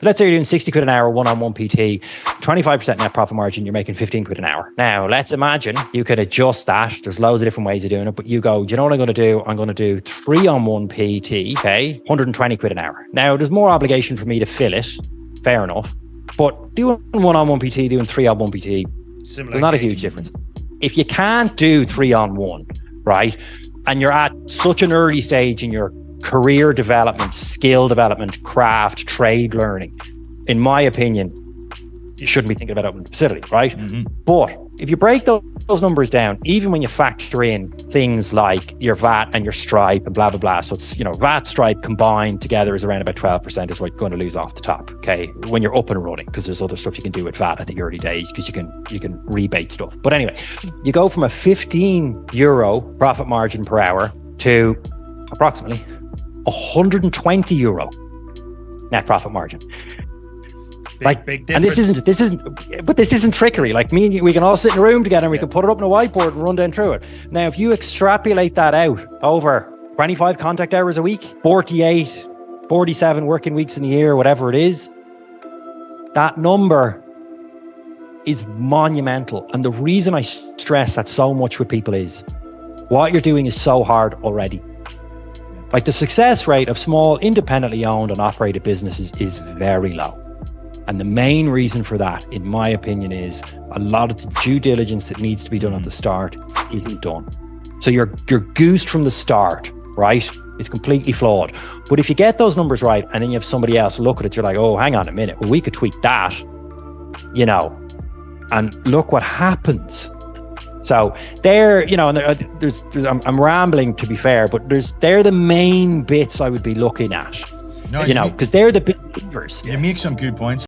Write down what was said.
So let's say you're doing 60 quid an hour, one-on-one PT, 25% net profit margin, you're making 15 quid an hour. Now, let's imagine you could adjust that. There's loads of different ways of doing it, but you go, do you know what I'm going to do? I'm going to do 3-on-1 PT, okay, 120 quid an hour. Now, there's more obligation for me to fill it, fair enough, but doing 1-on-1 PT, doing 3-on-1 PT, Similar there's not a huge difference. If you can't do 3-on-1, right, and you're at such an early stage in your career development, skill development, craft, trade learning, in my opinion, you shouldn't be thinking about opening a facility, right? Mm-hmm. But if you break those numbers down, even when you factor in things like your VAT and your Stripe and blah, blah, blah. So it's, VAT, Stripe combined together is around about 12% is what you're going to lose off the top, okay? When you're up and running, because there's other stuff you can do with VAT at the early days, because you can rebate stuff. But anyway, you go from a €15 profit margin per hour to approximately €120 net profit margin. Big and this isn't trickery. Like me and you, we can all sit in a room together and we can put it up on a whiteboard and run down through it. Now, if you extrapolate that out over 25 contact hours a week, 48, 47 working weeks in the year, whatever it is, that number is monumental. And the reason I stress that so much with people is what you're doing is so hard already. Like the success rate of small, independently owned and operated businesses is very low. And the main reason for that, in my opinion, is a lot of the due diligence that needs to be done at the start isn't done. So you're goosed from the start, right? It's completely flawed. But if you get those numbers right and then you have somebody else look at it, you're like, oh, hang on a minute. Well, we could tweak that, and look what happens. So they're, and there's I'm rambling to be fair, but they're the main bits I would be looking at, because they're the big levers. You make some good points.